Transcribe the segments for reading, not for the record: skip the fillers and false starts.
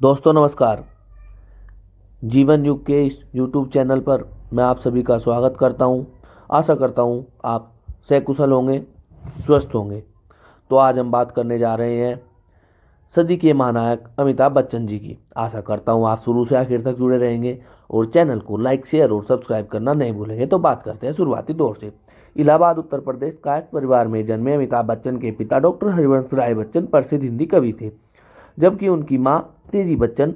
दोस्तों नमस्कार। जीवन युग के इस यूट्यूब चैनल पर मैं आप सभी का स्वागत करता हूं। आशा करता हूं आप सकुशल होंगे, स्वस्थ होंगे। तो आज हम बात करने जा रहे हैं सदी के महानायक अमिताभ बच्चन जी की। आशा करता हूं आप शुरू से आखिर तक जुड़े रहेंगे और चैनल को लाइक, शेयर और सब्सक्राइब करना नहीं भूलेंगे। तो बात करते हैं शुरुआती दौर से। इलाहाबाद उत्तर प्रदेश कायस्थ परिवार में जन्मे अमिताभ बच्चन के पिता डॉक्टर हरिवंश राय बच्चन प्रसिद्ध हिंदी कवि थे, जबकि उनकी मां तेजी बच्चन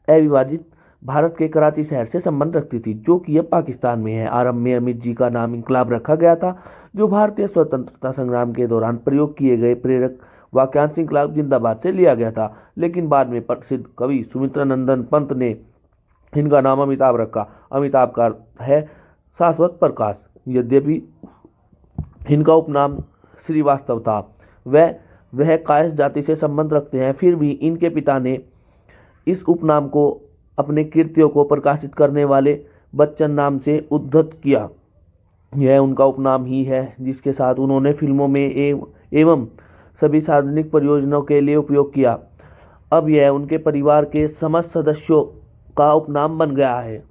अविवाहित भारत के कराची शहर से संबंध रखती थी, जो कि अब पाकिस्तान में है। आरंभ में अमित जी का नाम इनकलाब रखा गया था, जो भारतीय स्वतंत्रता संग्राम के दौरान प्रयोग किए गए प्रेरक वाक्यांश इनकलाब जिंदाबाद से लिया गया था। लेकिन बाद में प्रसिद्ध कवि सुमित्रानंदन पंत ने इनका नाम अमिताभ रखा। अमिताभ का अर्थ है शाश्वत प्रकाश। यद्यपि इनका उपनाम श्रीवास्तव था, वह कायस्थ जाति से संबंध रखते हैं, फिर भी इनके पिता ने इस उपनाम को अपने कृतियों को प्रकाशित करने वाले बच्चन नाम से उद्धृत किया। यह उनका उपनाम ही है जिसके साथ उन्होंने फिल्मों में एवं सभी सार्वजनिक परियोजनाओं के लिए उपयोग किया। अब यह उनके परिवार के समस्त सदस्यों का उपनाम बन गया है।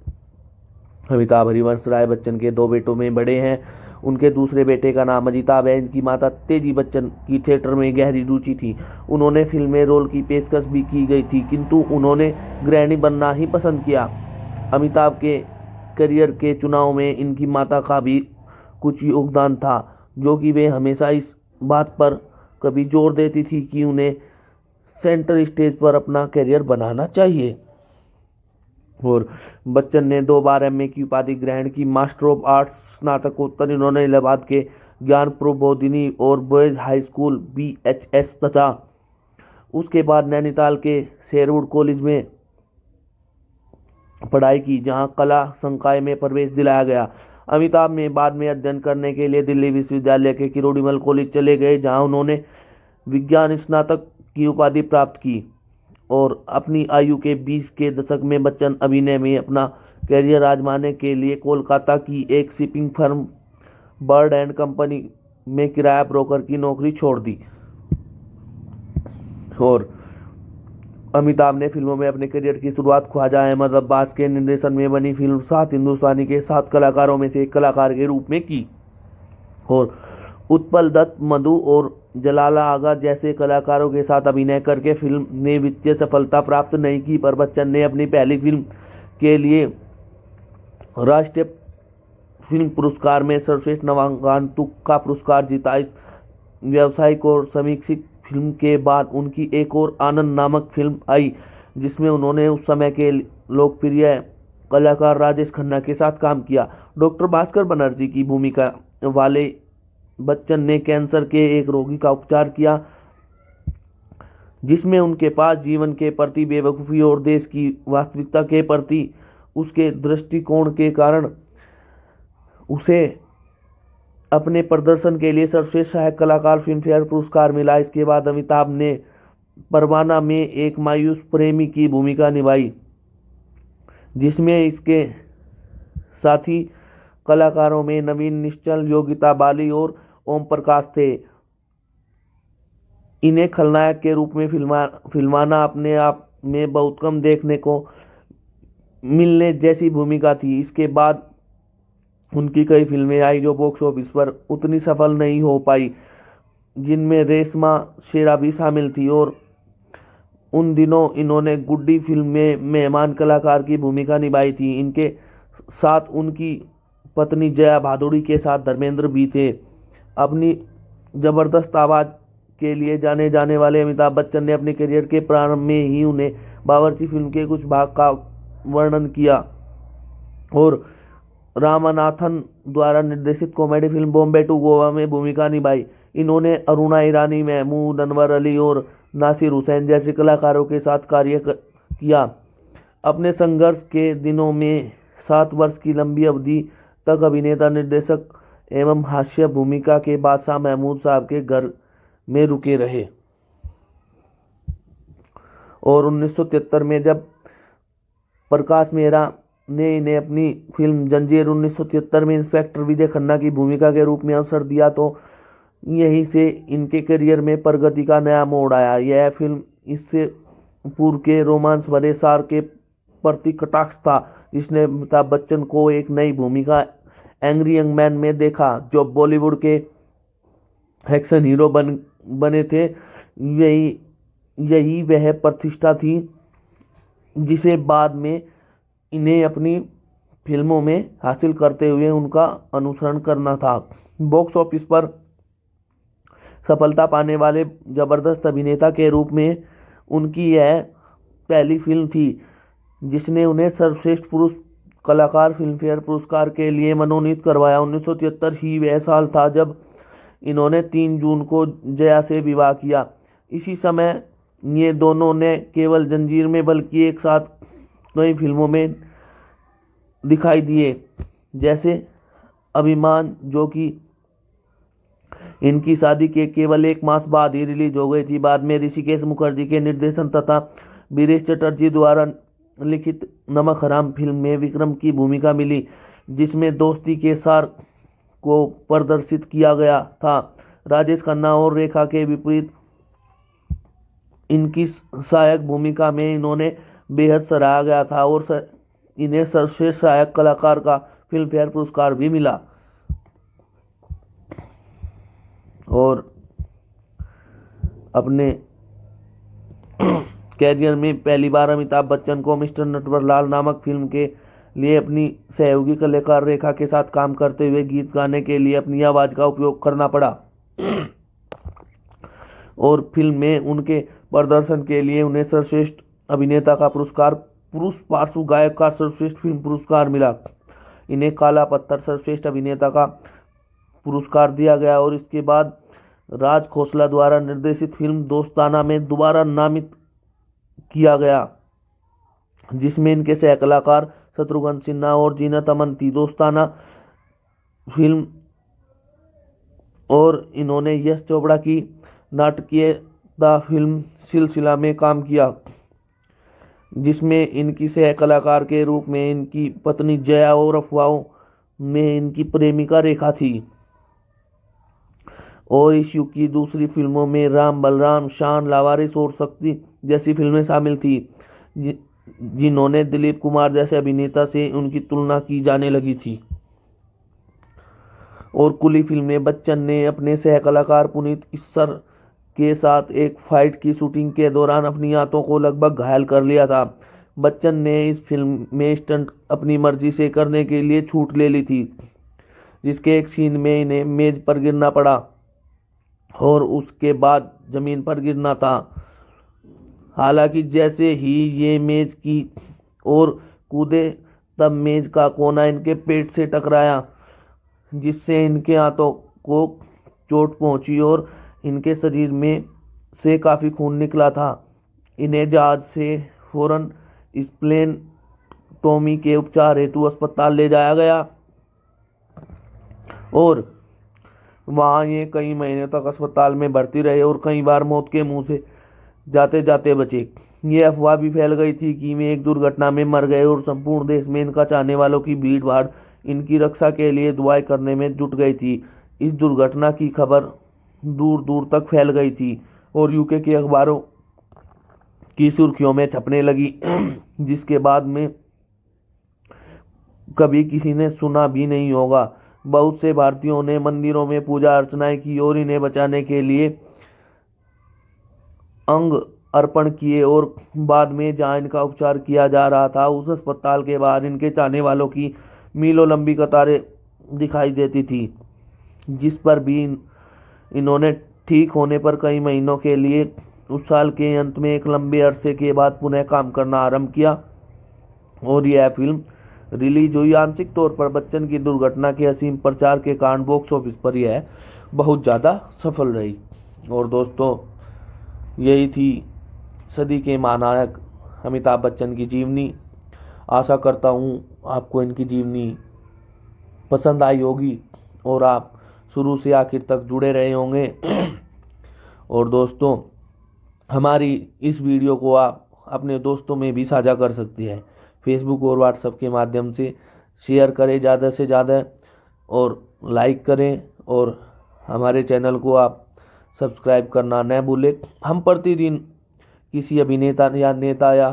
अमिताभ हरिवंश राय बच्चन के दो बेटों में बड़े हैं। उनके दूसरे बेटे का नाम अजिताभ है। इनकी माता तेजी बच्चन की थिएटर में गहरी रुचि थी। उन्होंने फिल्म में रोल की पेशकश भी की गई थी, किंतु उन्होंने गृहिणी बनना ही पसंद किया। अमिताभ के करियर के चुनाव में इनकी माता का भी कुछ योगदान था, जो कि वे हमेशा इस बात पर कभी जोर देती थी कि उन्हें सेंटर स्टेज पर अपना करियर बनाना चाहिए। और बच्चन ने 2 बार एमए की उपाधि ग्रहण की। मास्टर ऑफ आर्ट्स स्नातकोत्तर इन्होंने इलाहाबाद के ज्ञान प्रबोधिनी और बॉयज हाई स्कूल BHS तथा उसके बाद नैनीताल के शेरवुड कॉलेज में पढ़ाई की, जहां कला संकाय में प्रवेश दिलाया गया। अमिताभ ने बाद में अध्ययन करने के लिए दिल्ली विश्वविद्यालय के किरोड़ीमल कॉलेज चले गए, जहां उन्होंने विज्ञान स्नातक की उपाधि प्राप्त की। और अपनी आयु के 20 के दशक में बच्चन अभिनय में अपना करियर आजमाने के लिए कोलकाता की एक shipping firm bird and company में किराया ब्रोकर की नौकरी छोड़ दी। और अमिताभ ने फिल्मों में अपने करियर की शुरुआत ख्वाजा अहमद अब्बास के निर्देशन में बनी फिल्म 7 हिंदुस्तानी के 7 कलाकारों में से एक कलाकार के रूप में की। और उत्पल दत्त, मधु और जलाला आगा जैसे कलाकारों के साथ अभिनय करके फिल्म ने वित्तीय सफलता प्राप्त नहीं की, पर बच्चन ने अपनी पहली फिल्म के लिए राष्ट्रीय फिल्म पुरस्कार में सर्वश्रेष्ठ नवागंतुक का पुरस्कार जीता। इस व्यावसायिक और समीक्षित फिल्म के बाद उनकी एक और आनंद नामक फिल्म आई, जिसमें उन्होंने उस समय के लोकप्रिय कलाकार राजेश खन्ना के साथ काम किया। डॉक्टर भास्कर बनर्जी की भूमिका वाले बच्चन ने कैंसर के एक रोगी का उपचार किया, जिसमें उनके पास जीवन के प्रति बेवकूफ़ी और देश की वास्तविकता के प्रति उसके दृष्टिकोण के कारण उसे अपने प्रदर्शन के लिए सर्वश्रेष्ठ सहायक कलाकार फिल्मफेयर पुरस्कार मिला। इसके बाद अमिताभ ने परवाना में एक मायूस प्रेमी की भूमिका निभाई, जिसमें इसके साथी कलाकारों में नवीन निश्चल, योगिता बाली और ओम प्रकाश थे। इन्हें खलनायक के रूप में फिल्माना अपने आप में बहुत कम देखने को मिलने जैसी भूमिका थी। इसके बाद उनकी कई फिल्में आई जो बॉक्स ऑफिस पर उतनी सफल नहीं हो पाई, जिनमें रेशमा शेरा भी शामिल थी। और उन दिनों इन्होंने गुड्डी फिल्म में मेहमान कलाकार की भूमिका निभाई थी। इनके साथ उनकी पत्नी जया भादुड़ी के साथ धर्मेंद्र भी थे। अपनी जबरदस्त आवाज़ के लिए जाने जाने वाले अमिताभ बच्चन ने अपने करियर के प्रारंभ में ही उन्हें बावर्ची फिल्म के कुछ भाग का वर्णन किया और रामनाथन द्वारा निर्देशित comedy film Bombay to Goa में भूमिका निभाई। इन्होंने अरुणा ईरानी, महमूद अनवर अली और नासिर हुसैन जैसे कलाकारों के साथ कार्य किया। अपने संघर्ष के दिनों में 7 वर्ष की लंबी अवधि तक अभिनेता, निर्देशक एवं हास्य भूमिका के बादशाह महमूद साहब के घर में रुके रहे। और 1973 में जब प्रकाश मेहरा ने इन्हें अपनी फिल्म जंजीर 1973 में इंस्पेक्टर विजय खन्ना की भूमिका के रूप में अवसर दिया, तो यहीं से इनके करियर में प्रगति का नया मोड़ आया। यह फिल्म इससे पूर्व के रोमांस भरे सार के प्रति कटाक्ष था, जिसने अमिताभ बच्चन को एक नई भूमिका एंग्री यंग मैन में देखा, जो बॉलीवुड के एक्शन हीरो बने थे। यही यही वह प्रतिष्ठा थी जिसे बाद में इन्हें अपनी फिल्मों में हासिल करते हुए उनका अनुसरण करना था। बॉक्स ऑफिस पर सफलता पाने वाले जबरदस्त अभिनेता के रूप में उनकी यह पहली फिल्म थी जिसने उन्हें सर्वश्रेष्ठ पुरुष कलाकार फिल्मफेयर पुरस्कार के लिए मनोनीत करवाया। 1973 ही वह साल था जब इन्होंने 3 जून को जया से विवाह किया। इसी समय ये दोनों ने केवल जंजीर में बल्कि एक साथ कई फिल्मों में दिखाई दिए, जैसे अभिमान, जो कि इनकी शादी के केवल 1 मास बाद ही रिलीज हो गई थी। बाद में ऋषिकेश मुखर्जी के निर्देशन तथा वीरेश चटर्जी द्वारा लिखित नमक हराम फिल्म में विक्रम की भूमिका मिली, जिसमें दोस्ती के सार को प्रदर्शित किया गया था। राजेश खन्ना और रेखा के विपरीत इनकी सहायक भूमिका में इन्होंने बेहद सराहा गया था और इन्हें सर्वश्रेष्ठ सहायक कलाकार का फिल्मफेयर पुरस्कार भी मिला। और अपने कैरियर में पहली बार अमिताभ बच्चन को मिस्टर नटवरलाल नामक फिल्म के लिए अपनी सहयोगी कलाकार रेखा के साथ काम करते हुए गीत गाने के लिए अपनी आवाज़ का उपयोग करना पड़ा और फिल्म में उनके प्रदर्शन के लिए उन्हें सर्वश्रेष्ठ अभिनेता का पुरस्कार, पुरुष पार्श्व गायक का सर्वश्रेष्ठ फिल्म पुरस्कार मिला। इन्हें काला पत्थर सर्वश्रेष्ठ अभिनेता का पुरस्कार दिया गया और इसके बाद राज खोसला द्वारा निर्देशित फिल्म दोस्ताना में दोबारा नामित किया गया, जिसमें इनके सह कलाकार शत्रुघ्न सिन्हा और जीनत अमन थी। दोस्ताना फिल्म और इन्होंने यश चोपड़ा की नाटकीयता फिल्म सिलसिला में काम किया, जिसमें इनकी सह कलाकार के रूप में इनकी पत्नी जया और अफवाहों में इनकी प्रेमिका रेखा थी। और इस युग की दूसरी फिल्मों में राम बलराम, शान, लावारिस और शक्ति जैसी फिल्में शामिल थी, जिन्होंने दिलीप कुमार जैसे अभिनेता से उनकी तुलना की जाने लगी थी। और कुली फिल्म में बच्चन ने अपने सह कलाकार पुनीत इस्सर के साथ एक फाइट की शूटिंग के दौरान अपनी आंतों को लगभग घायल कर लिया था। बच्चन ने इस फिल्म में स्टंट अपनी मर्जी से करने के लिए छूट ले ली थी, जिसके एक सीन में इन्हें मेज पर गिरना पड़ा और उसके बाद जमीन पर गिरना था। हालांकि जैसे ही ये मेज की ओर कूदे तब मेज का कोना इनके पेट से टकराया, जिससे इनके हाथों को चोट पहुंची और इनके शरीर में से काफ़ी खून निकला था। इन्हें जहाज से फौरन स्प्लेनेक्टोमी के उपचार हेतु अस्पताल ले जाया गया और वहाँ ये कई महीने तक अस्पताल में भर्ती रहे और कई बार मौत के मुंह से जाते जाते बचे। ये अफवाह भी फैल गई थी कि वे एक दुर्घटना में मर गए और संपूर्ण देश में इनका चाहने वालों की भीड़ भाड़ इनकी रक्षा के लिए दुआएं करने में जुट गई थी। इस दुर्घटना की खबर दूर दूर तक फैल गई थी और यूके के अखबारों की सुर्खियों में छपने लगी, जिसके बाद में कभी किसी ने सुना भी नहीं होगा। बहुत से भारतीयों ने मंदिरों में पूजा अर्चनाएं की और इन्हें बचाने के लिए अंग अर्पण किए और बाद में जहां इनका उपचार किया जा रहा था उस अस्पताल के बाहर इनके चाहने वालों की मीलों लंबी कतारें दिखाई देती थी, जिस पर भी इन्होंने ठीक होने पर कई महीनों के लिए उस साल के अंत में एक लंबे अरसे के बाद पुनः काम करना आरंभ किया और यह फिल्म रिलीज हुई। आंशिक तौर पर बच्चन की दुर्घटना के असीम प्रचार के कारण बॉक्स ऑफिस पर यह बहुत ज़्यादा सफल रही। और दोस्तों, यही थी सदी के महानायक अमिताभ बच्चन की जीवनी। आशा करता हूँ आपको इनकी जीवनी पसंद आई होगी और आप शुरू से आखिर तक जुड़े रहे होंगे। और दोस्तों, हमारी इस वीडियो को आप अपने दोस्तों में भी साझा कर सकते हैं। फेसबुक और व्हाट्सएप के माध्यम से शेयर करें ज़्यादा से ज़्यादा और लाइक करें और हमारे चैनल को आप सब्सक्राइब करना न भूलें। हम प्रतिदिन किसी अभिनेता या नेता या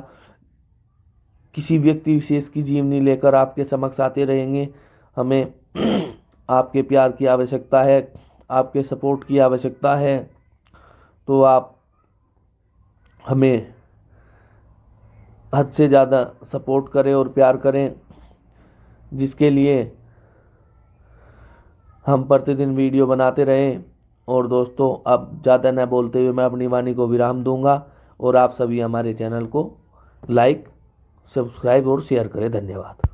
किसी व्यक्ति विशेष की जीवनी लेकर आपके समक्ष आते रहेंगे। हमें आपके प्यार की आवश्यकता है, आपके सपोर्ट की आवश्यकता है। तो आप हमें हद से ज़्यादा सपोर्ट करें और प्यार करें, जिसके लिए हम प्रतिदिन वीडियो बनाते रहें। और दोस्तों, अब ज़्यादा न बोलते हुए मैं अपनी वाणी को विराम दूंगा और आप सभी हमारे चैनल को लाइक, सब्सक्राइब और शेयर करें। धन्यवाद।